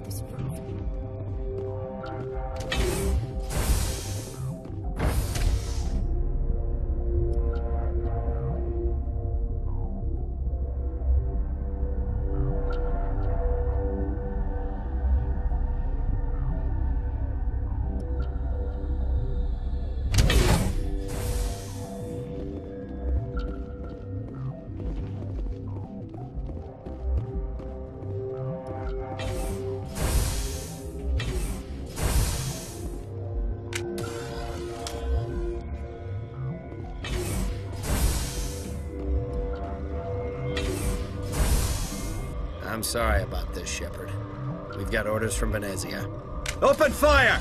disapprove. I'm sorry about this, Shepard. We've got orders from Venezia. Open fire!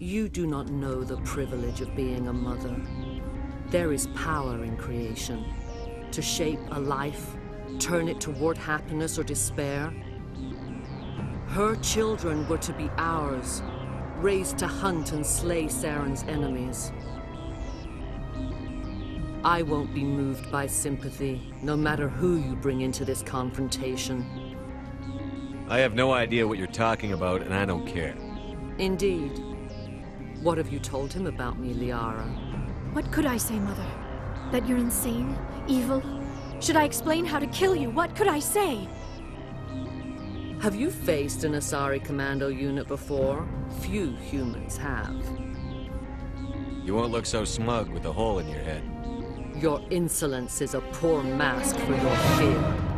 You do not know the privilege of being a mother. There is power in creation. To shape a life, turn it toward happiness or despair. Her children were to be ours, raised to hunt and slay Saren's enemies. I won't be moved by sympathy, no matter who you bring into this confrontation. I have no idea what you're talking about, and I don't care. Indeed. What have you told him about me, Liara? What could I say, Mother? That you're insane? Evil? Should I explain how to kill you? What could I say? Have you faced an Asari commando unit before? Few humans have. You won't look so smug with a hole in your head. Your insolence is a poor mask for your fear.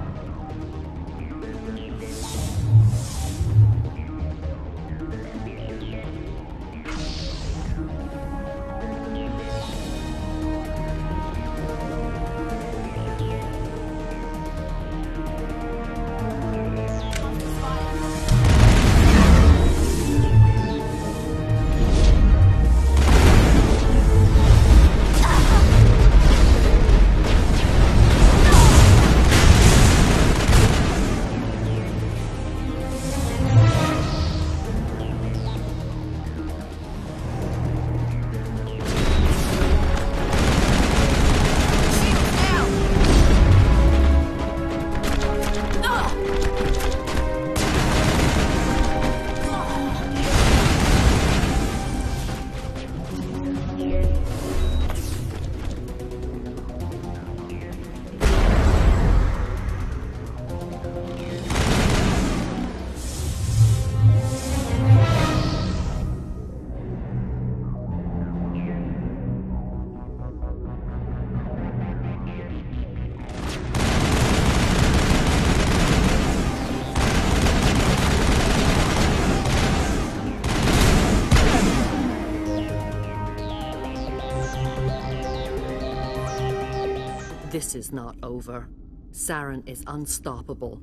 This is not over. Saren is unstoppable.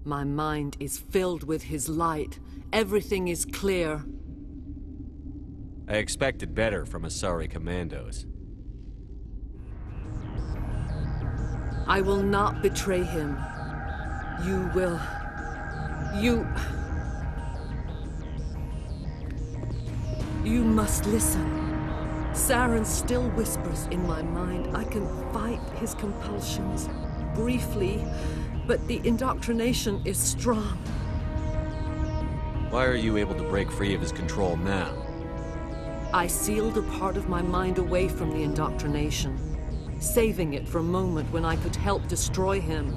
My mind is filled with his light. Everything is clear. I expected better from Asari commandos. I will not betray him. You will... You must listen. Saren still whispers in my mind. I can fight his compulsions. Briefly, but the indoctrination is strong. Why are you able to break free of his control now? I sealed a part of my mind away from the indoctrination, saving it for a moment when I could help destroy him.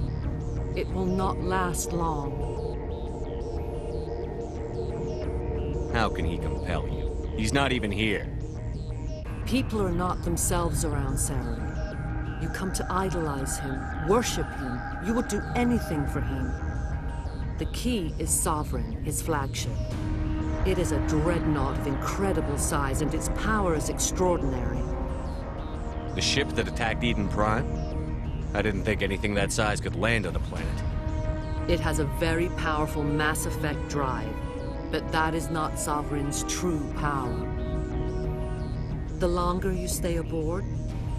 It will not last long. How can he compel you? He's not even here. People are not themselves around Saren. You come to idolize him, worship him. You would do anything for him. The key is Sovereign, his flagship. It is a dreadnought of incredible size, and its power is extraordinary. The ship that attacked Eden Prime? I didn't think anything that size could land on the planet. It has a very powerful Mass Effect drive, but that is not Sovereign's true power. The longer you stay aboard,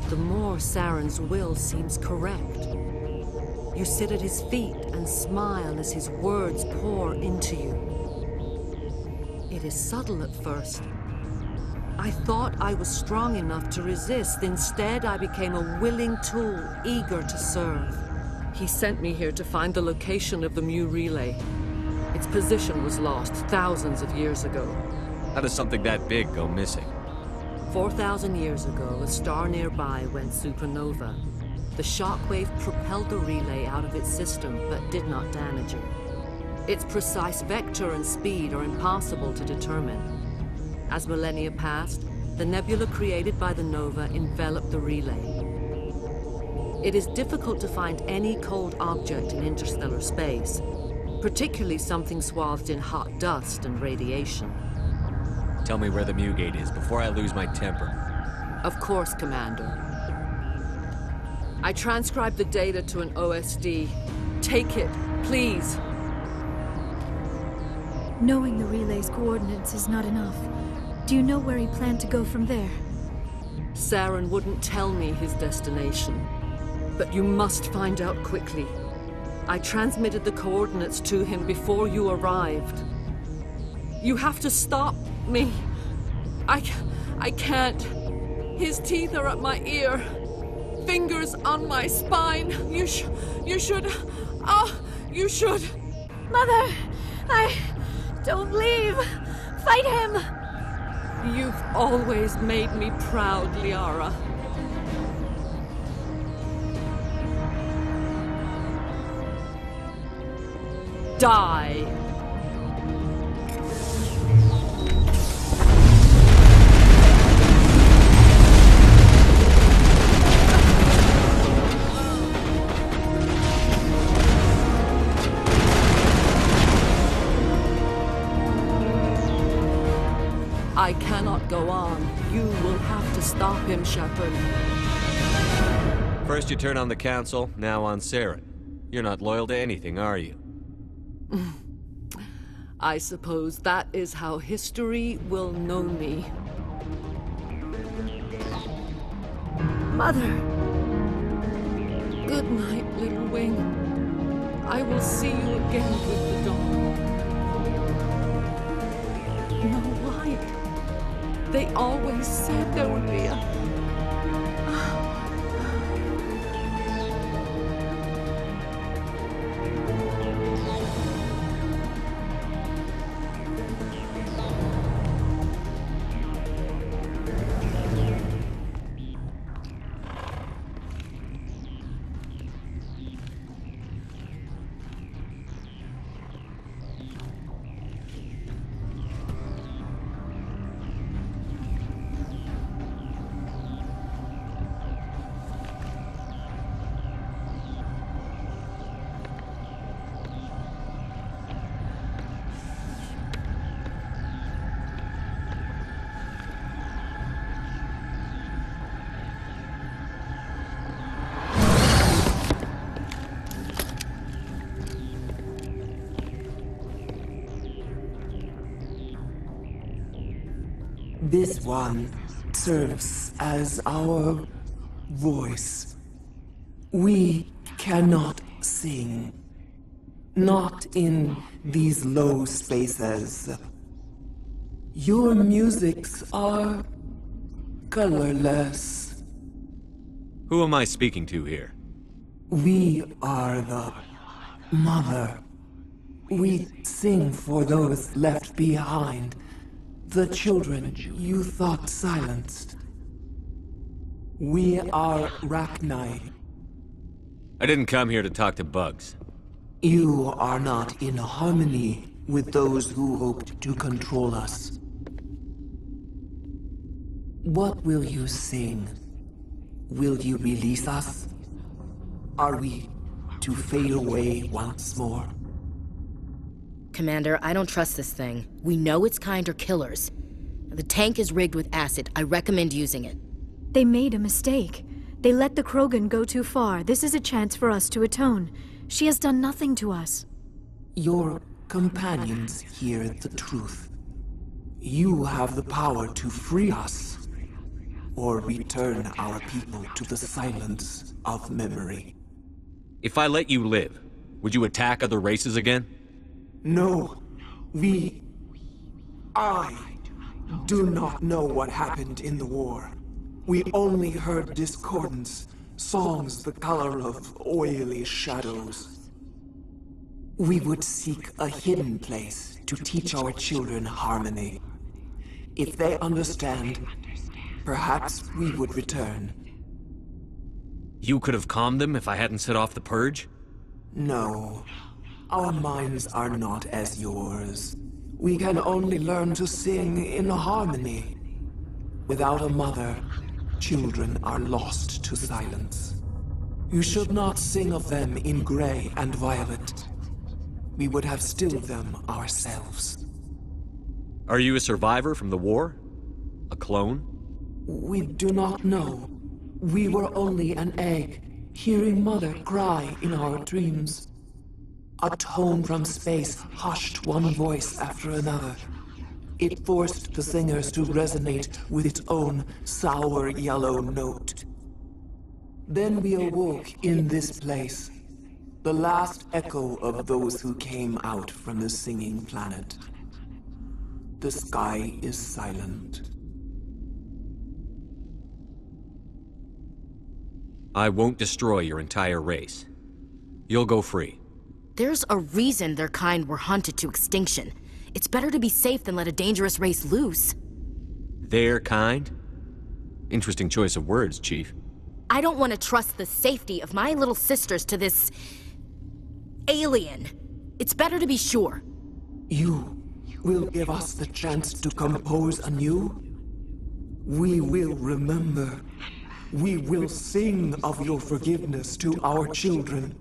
the more Saren's will seems correct. You sit at his feet and smile as his words pour into you. It is subtle at first. I thought I was strong enough to resist. Instead, I became a willing tool, eager to serve. He sent me here to find the location of the Mu relay. Its position was lost thousands of years ago. How does something that big go missing? 4,000 years ago, a star nearby went supernova. The shockwave propelled the relay out of its system, but did not damage it. Its precise vector and speed are impossible to determine. As millennia passed, the nebula created by the nova enveloped the relay. It is difficult to find any cold object in interstellar space, particularly something swathed in hot dust and radiation. Tell me where the Mu Gate is before I lose my temper. Of course, Commander. I transcribed the data to an OSD. Take it, please. Knowing the relay's coordinates is not enough. Do you know where he planned to go from there? Saren wouldn't tell me his destination, but you must find out quickly. I transmitted the coordinates to him before you arrived. You have to stop me. I can't. His teeth are at my ear. Fingers on my spine. You should. You should. Mother! Don't leave! Fight him! You've always made me proud, Liara. Die! I cannot go on. You will have to stop him, Shepard. First you turn on the Council, now on Saren. You're not loyal to anything, are you? I suppose that is how history will know me. Mother! Good night, Little Wing. I will see you again with the dawn. No light. They always said there would be a... This one serves as our voice. We cannot sing. Not in these low spaces. Your musics are colorless. Who am I speaking to here? We are the mother. We sing for those left behind, the children you thought silenced. We are Rachni. I didn't come here to talk to bugs. You are not in harmony with those who hoped to control us. What will you sing? Will you release us? Are we to fade away once more? Commander, I don't trust this thing. We know its kind are killers. The tank is rigged with acid. I recommend using it. They made a mistake. They let the Krogan go too far. This is a chance for us to atone. She has done nothing to us. Your companions hear the truth. You have the power to free us, or return our people to the silence of memory. If I let you live, would you attack other races again? No, I do not know what happened in the war. We only heard discordance, songs the color of oily shadows. We would seek a hidden place to teach our children harmony. If they understand, perhaps we would return. You could have calmed them if I hadn't set off the purge? No, our minds are not as yours. We can only learn to sing in harmony. Without a mother, children are lost to silence. You should not sing of them in gray and violet. We would have stilled them ourselves. Are you a survivor from the war? A clone? We do not know. We were only an egg, hearing Mother cry in our dreams. A tone from space hushed one voice after another. It forced the singers to resonate with its own sour yellow note. Then we awoke in this place, the last echo of those who came out from the singing planet. The sky is silent. I won't destroy your entire race. You'll go free. There's a reason their kind were hunted to extinction. It's better to be safe than let a dangerous race loose. Their kind? Interesting choice of words, Chief. I don't want to trust the safety of my little sisters to this alien. It's better to be sure. You will give us the chance to compose anew? We will remember. We will sing of your forgiveness to our children.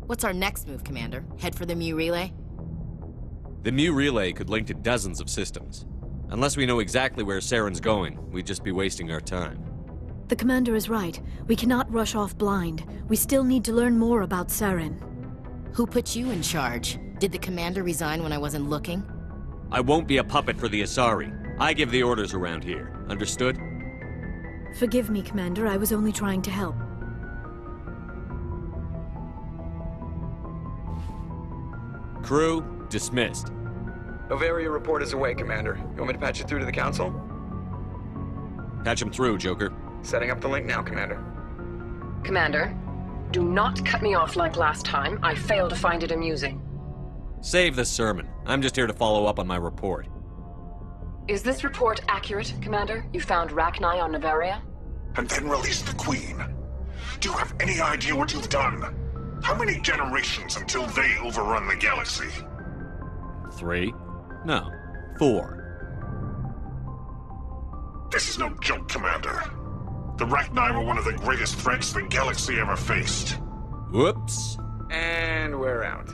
What's our next move, Commander? Head for the Mu Relay? The Mu Relay could link to dozens of systems. Unless we know exactly where Saren's going, we'd just be wasting our time. The commander is right. We cannot rush off blind. We still need to learn more about Saren. Who put you in charge? Did the commander resign when I wasn't looking? I won't be a puppet for the Asari. I give the orders around here. Understood? Forgive me, Commander. I was only trying to help. Crew, dismissed. Noveria report is away, Commander. You want me to patch you through to the Council? Patch him through, Joker. Setting up the link now, Commander. Commander, do not cut me off like last time. I failed to find it amusing. Save the sermon. I'm just here to follow up on my report. Is this report accurate, Commander? You found Rachni on Noveria? And then released the Queen. Do you have any idea what you've done? How many generations until they overrun the galaxy? 3? No, 4. This is no joke, Commander. The Rachni were one of the greatest threats the galaxy ever faced. Whoops. And we're out.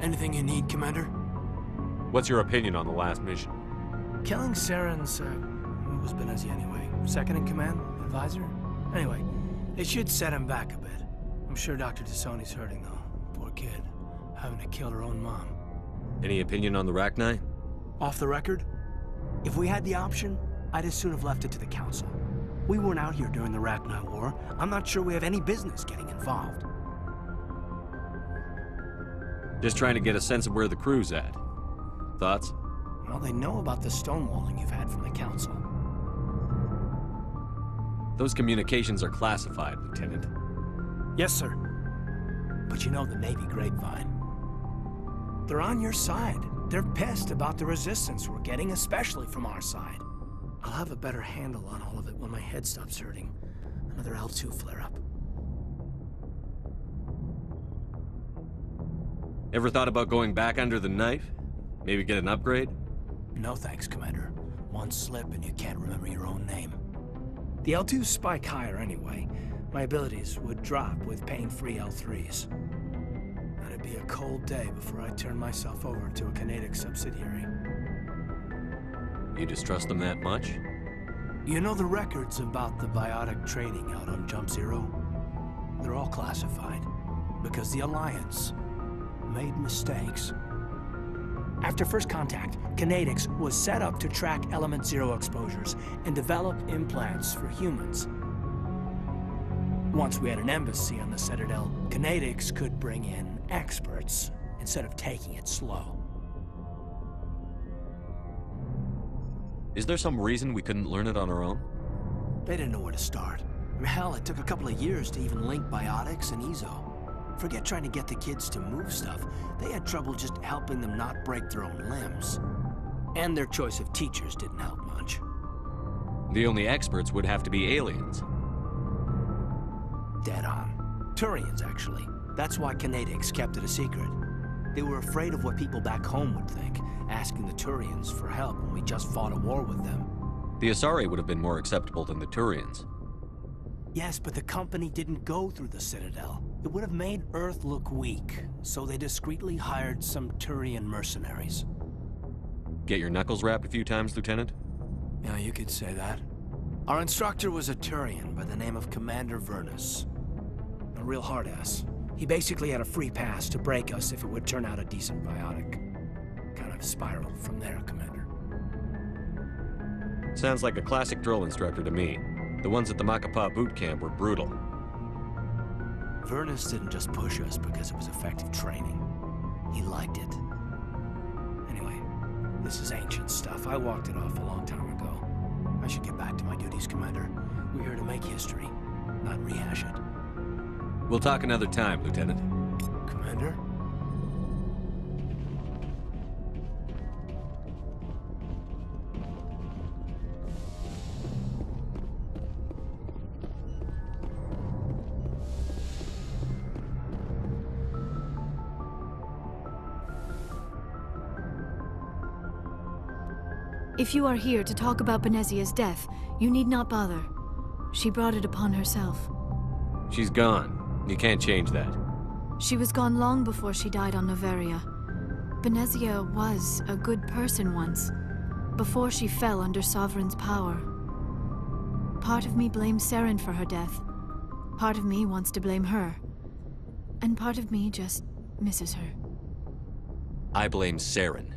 Anything you need, Commander? What's your opinion on the last mission? Killing Saren's, who was Benezia anyway? Second in command? Advisor? Anyway, it should set him back a bit. I'm sure Dr. T'Soni's hurting, though. Poor kid. Having to kill her own mom. Any opinion on the Rachni? Off the record? If we had the option, I'd as soon have left it to the Council. We weren't out here during the Rachni War. I'm not sure we have any business getting involved. Just trying to get a sense of where the crew's at. Thoughts? Well, they know about the stonewalling you've had from the Council. Those communications are classified, Lieutenant. Yes, sir. But you know the Navy grapevine. They're on your side. They're pissed about the resistance we're getting, especially from our side. I'll have a better handle on all of it when my head stops hurting. Another L2 flare-up. Ever thought about going back under the knife? Maybe get an upgrade? No thanks, Commander. One slip and you can't remember your own name. The L2s spike higher anyway. My abilities would drop with pain-free L3s. It'd be a cold day before I turn myself over to a Canadic subsidiary. You distrust them that much? You know the records about the biotic training out on Jump Zero? They're all classified, because the Alliance made mistakes. After first contact, Canadix was set up to track Element Zero exposures and develop implants for humans. Once we had an embassy on the Citadel, Canadix could bring in experts instead of taking it slow. Is there some reason we couldn't learn it on our own? They didn't know where to start. Hell, it took a couple of years to even link biotics and Ezo. Forget trying to get the kids to move stuff. They had trouble just helping them not break their own limbs. And their choice of teachers didn't help much. The only experts would have to be aliens. Dead on. Turians, actually. That's why Canadix kept it a secret. They were afraid of what people back home would think, asking the Turians for help when we just fought a war with them. The Asari would have been more acceptable than the Turians. Yes, but the company didn't go through the Citadel. It would have made Earth look weak, so they discreetly hired some Turian mercenaries. Get your knuckles rapped a few times, Lieutenant? Yeah, you could say that. Our instructor was a Turian by the name of Commander Vernus. A real hard-ass. He basically had a free pass to break us if it would turn out a decent biotic. Kind of spiraled from there, Commander. Sounds like a classic drill instructor to me. The ones at the Macapa boot camp were brutal. Vernus didn't just push us because it was effective training. He liked it. Anyway, this is ancient stuff. I walked it off a long time ago. I should get back to my duties, Commander. We're here to make history, not rehash it. We'll talk another time, Lieutenant. Commander? If you are here to talk about Benezia's death, you need not bother. She brought it upon herself. She's gone. You can't change that. She was gone long before she died on Noveria. Benezia was a good person once, before she fell under Sovereign's power. Part of me blames Saren for her death. Part of me wants to blame her. And part of me just misses her. I blame Saren.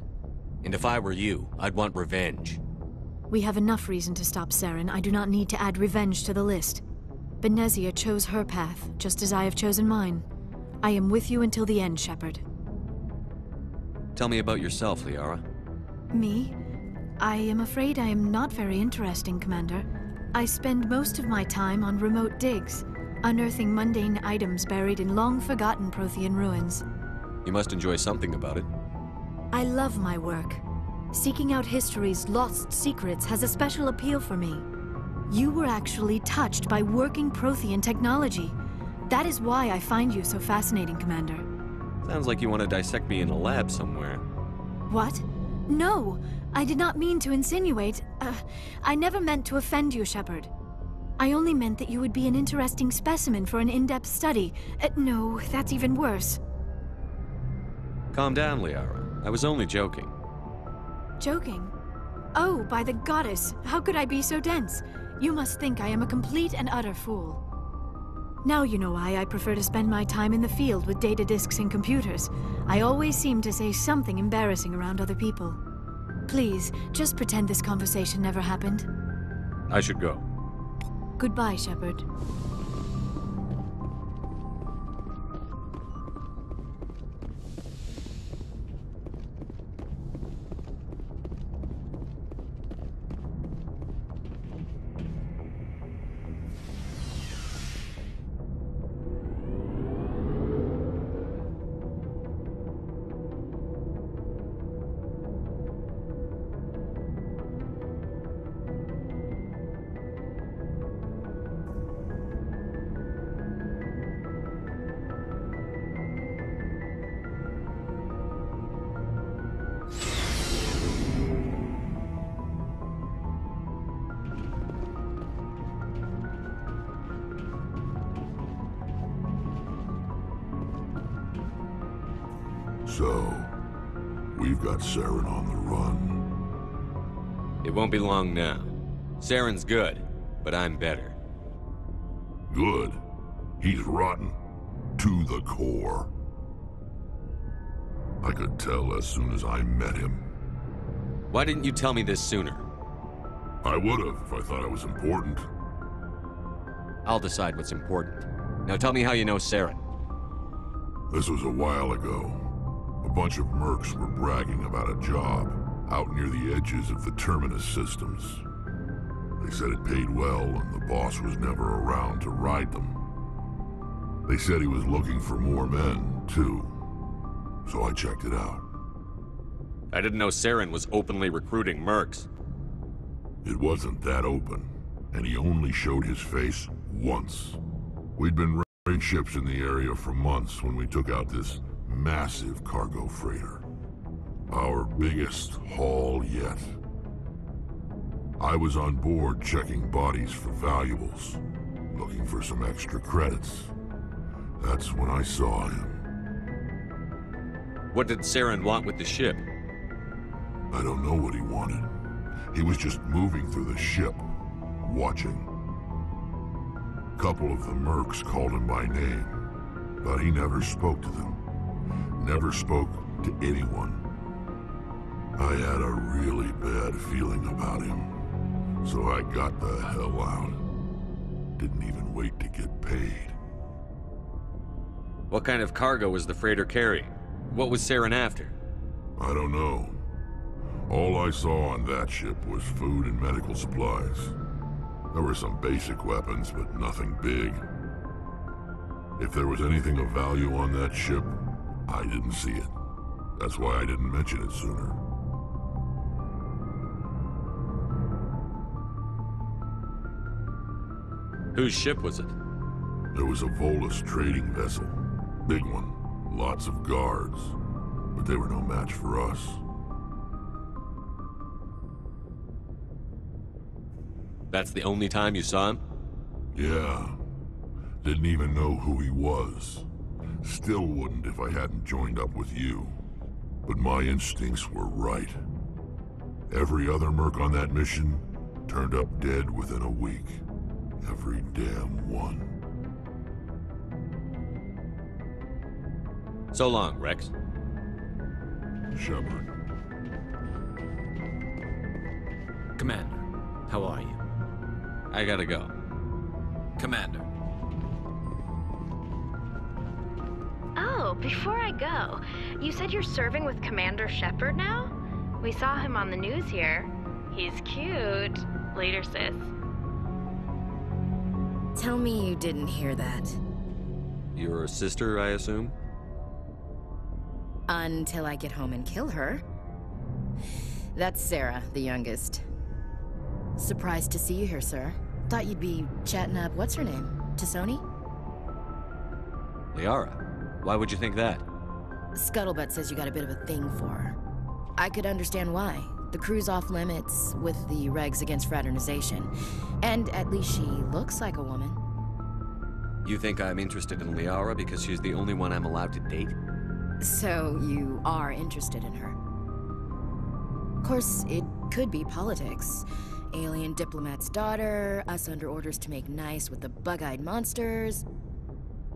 And if I were you, I'd want revenge. We have enough reason to stop Saren. I do not need to add revenge to the list. Benezia chose her path, just as I have chosen mine. I am with you until the end, Shepard. Tell me about yourself, Liara. Me? I am afraid I am not very interesting, Commander. I spend most of my time on remote digs, unearthing mundane items buried in long-forgotten Prothean ruins. You must enjoy something about it. I love my work. Seeking out history's lost secrets has a special appeal for me. You were actually touched by working Prothean technology. That is why I find you so fascinating, Commander. Sounds like you want to dissect me in a lab somewhere. What? No! I did not mean to insinuate. I never meant to offend you, Shepard. I only meant that you would be an interesting specimen for an in-depth study. No, that's even worse. Calm down, Liara. I was only joking. Joking? Oh, by the goddess, how could I be so dense? You must think I am a complete and utter fool. Now you know why I prefer to spend my time in the field with data disks and computers. I always seem to say something embarrassing around other people. Please, just pretend this conversation never happened. I should go. Goodbye, Shepard. So, we've got Saren on the run. It won't be long now. Saren's good, but I'm better. Good? He's rotten. To the core. I could tell as soon as I met him. Why didn't you tell me this sooner? I would've if I thought it was important. I'll decide what's important. Now tell me how you know Saren. This was a while ago. A bunch of mercs were bragging about a job out near the edges of the Terminus systems. They said it paid well and the boss was never around to ride them. They said he was looking for more men, too. So I checked it out. I didn't know Saren was openly recruiting mercs. It wasn't that open, and he only showed his face once. We'd been raiding ships in the area for months when we took out this massive cargo freighter. Our biggest haul yet. I was on board checking bodies for valuables, looking for some extra credits. That's when I saw him. What did Saren want with the ship? I don't know what he wanted. He was just moving through the ship, watching. A couple of the mercs called him by name, but he never spoke to them. Never spoke to anyone. I had a really bad feeling about him. So I got the hell out. Didn't even wait to get paid. What kind of cargo was the freighter carrying? What was Saren after? I don't know. All I saw on that ship was food and medical supplies. There were some basic weapons, but nothing big. If there was anything of value on that ship, I didn't see it. That's why I didn't mention it sooner. Whose ship was it? It was a Volus trading vessel. Big one. Lots of guards. But they were no match for us. That's the only time you saw him? Yeah. Didn't even know who he was. Still wouldn't if I hadn't joined up with you. But my instincts were right. Every other merc on that mission turned up dead within a week. Every damn one. So long, Rex. Shepard. Commander, how are you? I gotta go. Commander. Oh, before I go, you said you're serving with Commander Shepard now? We saw him on the news here. He's cute. Later, sis. Tell me you didn't hear that. Your sister, I assume? Until I get home and kill her. That's Sarah, the youngest. Surprised to see you here, sir. Thought you'd be chatting up, what's her name? T'Soni? Liara. Why would you think that? Scuttlebutt says you got a bit of a thing for her. I could understand why. The crew's off limits with the regs against fraternization. And at least she looks like a woman. You think I'm interested in Liara because she's the only one I'm allowed to date? So you are interested in her. Of course, it could be politics. Alien diplomat's daughter, us under orders to make nice with the bug-eyed monsters.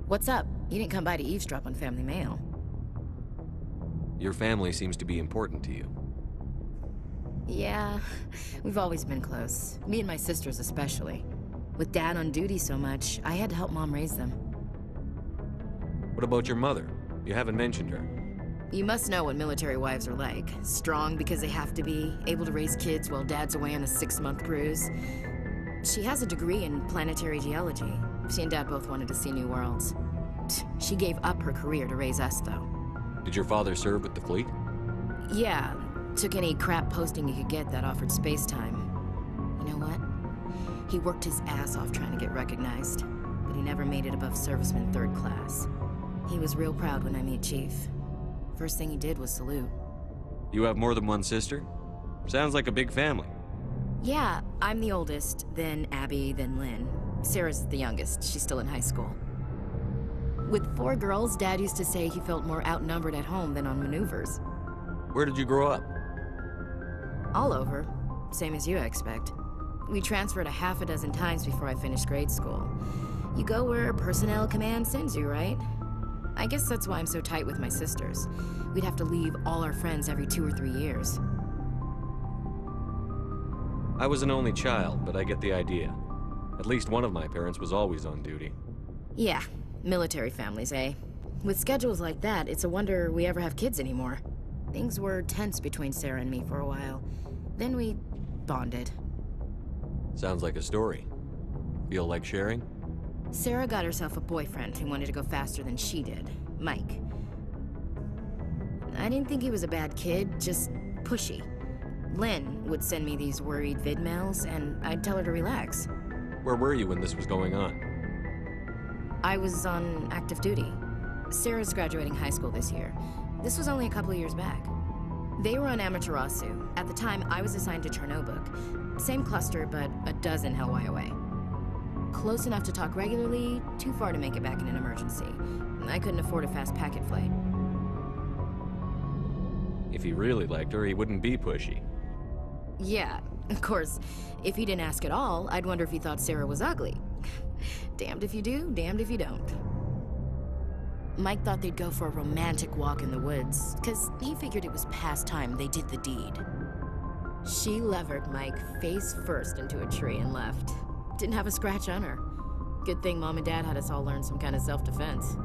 What's up? You didn't come by to eavesdrop on Family Mail. Your family seems to be important to you. Yeah, we've always been close. Me and my sisters especially. With Dad on duty so much, I had to help Mom raise them. What about your mother? You haven't mentioned her. You must know what military wives are like. Strong because they have to be, able to raise kids while Dad's away on a 6-month cruise. She has a degree in planetary geology. She and Dad both wanted to see new worlds. She gave up her career to raise us, though. Did your father serve with the fleet? Yeah, took any crap posting he could get that offered space time. You know what? He worked his ass off trying to get recognized, but he never made it above serviceman 3rd class. He was real proud when I met Chief. First thing he did was salute. You have more than one sister? Sounds like a big family. Yeah, I'm the oldest, then Abby, then Lynn. Sarah's the youngest. She's still in high school. With 4 girls, Dad used to say he felt more outnumbered at home than on maneuvers. Where did you grow up? All over. Same as you, I expect. We transferred a half a dozen times before I finished grade school. You go where personnel command sends you, right? I guess that's why I'm so tight with my sisters. We'd have to leave all our friends every 2 or 3 years. I was an only child, but I get the idea. At least one of my parents was always on duty. Yeah, military families, eh? With schedules like that, it's a wonder we ever have kids anymore. Things were tense between Sarah and me for a while. Then we bonded. Sounds like a story. Feel like sharing? Sarah got herself a boyfriend who wanted to go faster than she did, Mike. I didn't think he was a bad kid, just pushy. Lynn would send me these worried vidmails, and I'd tell her to relax. Where were you when this was going on? I was on active duty. Sarah's graduating high school this year. This was only a couple of years back. They were on Amaterasu. At the time, I was assigned to Chernobog. Same cluster, but a dozen Hellwire away. Close enough to talk regularly, too far to make it back in an emergency. I couldn't afford a fast packet flight. If he really liked her, he wouldn't be pushy. Yeah, of course. If he didn't ask at all, I'd wonder if he thought Sarah was ugly. Damned if you do, damned if you don't. Mike thought they'd go for a romantic walk in the woods, because he figured it was past time they did the deed. She levered Mike face first into a tree and left. Didn't have a scratch on her. Good thing Mom and Dad had us all learn some kind of self-defense.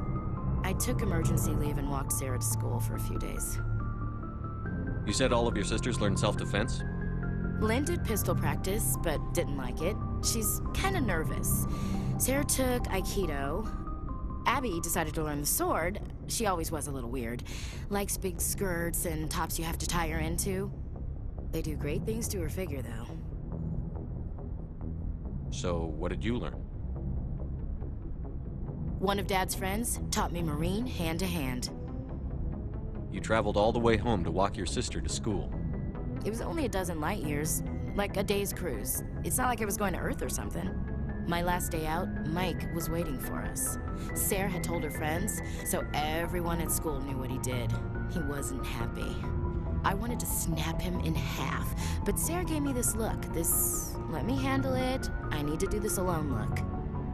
I took emergency leave and walked Sarah to school for a few days. You said all of your sisters learned self-defense? Lynn did pistol practice, but didn't like it. She's kind of nervous. Sarah took Aikido. Abby decided to learn the sword. She always was a little weird. Likes big skirts and tops you have to tie her into. They do great things to her figure, though. So, what did you learn? One of Dad's friends taught me Marine hand to hand. You traveled all the way home to walk your sister to school. It was only a dozen light years, like a day's cruise. It's not like I was going to Earth or something. My last day out, Mike was waiting for us. Sarah had told her friends, so everyone at school knew what he did. He wasn't happy. I wanted to snap him in half, but Sarah gave me this look, this let me handle it, I need to do this alone look.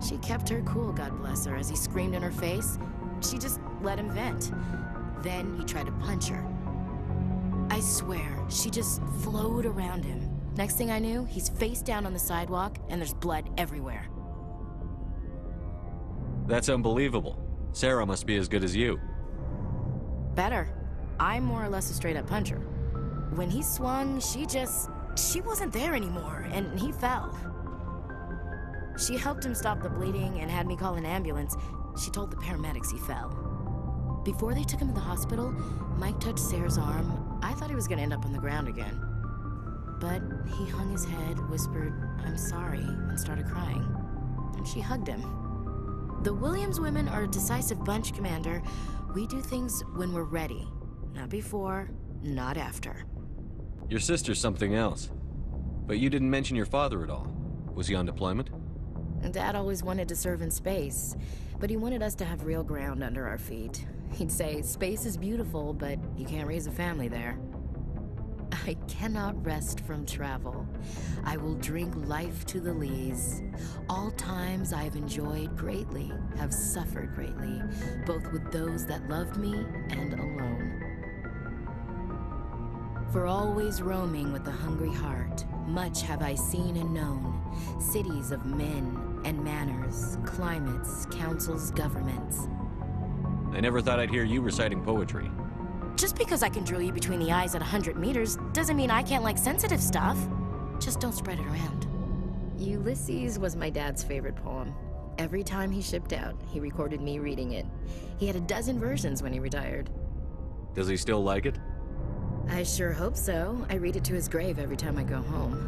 She kept her cool, God bless her, as he screamed in her face. She just let him vent. Then he tried to punch her. I swear, she just flowed around him. Next thing I knew, he's face down on the sidewalk, and there's blood everywhere. That's unbelievable. Sarah must be as good as you. Better. I'm more or less a straight-up puncher. When he swung, she wasn't there anymore, and he fell. She helped him stop the bleeding and had me call an ambulance. She told the paramedics he fell. Before they took him to the hospital, Mike touched Sarah's arm. I thought he was gonna end up on the ground again. But he hung his head, whispered, "I'm sorry," and started crying. And she hugged him. The Williams women are a decisive bunch, Commander. We do things when we're ready. Not before, not after. Your sister's something else. But you didn't mention your father at all. Was he on deployment? Dad always wanted to serve in space, but he wanted us to have real ground under our feet. He'd say, space is beautiful, but you can't raise a family there. I cannot rest from travel. I will drink life to the lees. All times I have enjoyed greatly, have suffered greatly, both with those that loved me and alone. For always roaming with a hungry heart, much have I seen and known, cities of men and manners, climates, councils, governments. I never thought I'd hear you reciting poetry. Just because I can drill you between the eyes at 100 meters doesn't mean I can't like sensitive stuff. Just don't spread it around. Ulysses was my dad's favorite poem. Every time he shipped out, he recorded me reading it. He had a dozen versions when he retired. Does he still like it? I sure hope so. I read it to his grave every time I go home.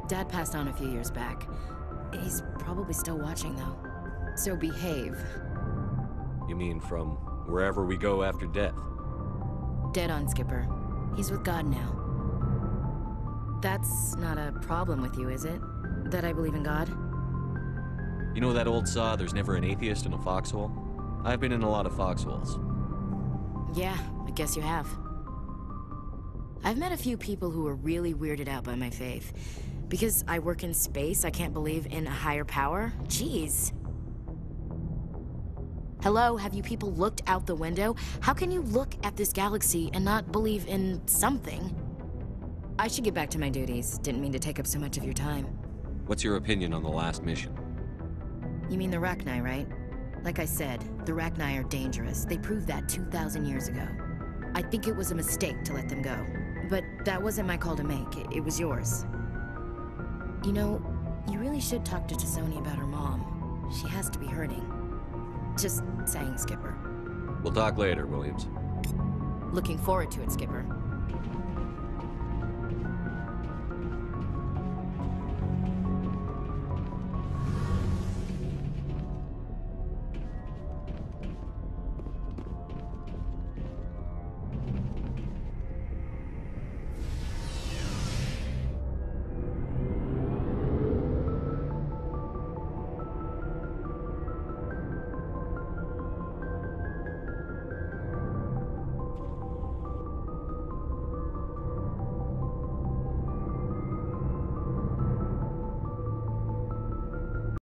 Dad passed on a few years back. He's probably still watching, though. So behave. You mean from wherever we go after death? Dead on, Skipper. He's with God now. That's not a problem with you, is it? That I believe in God? You know that old saw, there's never an atheist in a foxhole? I've been in a lot of foxholes. Yeah, I guess you have. I've met a few people who are really weirded out by my faith. Because I work in space, I can't believe in a higher power? Jeez. Hello, have you people looked out the window? How can you look at this galaxy and not believe in something? I should get back to my duties. Didn't mean to take up so much of your time. What's your opinion on the last mission? You mean the Rachni, right? Like I said, the Rachni are dangerous. They proved that 2,000 years ago. I think it was a mistake to let them go. But that wasn't my call to make. It was yours. You know, you really should talk to T'Soni about her mom. She has to be hurting. Just saying, Skipper. We'll talk later, Williams. Looking forward to it, Skipper.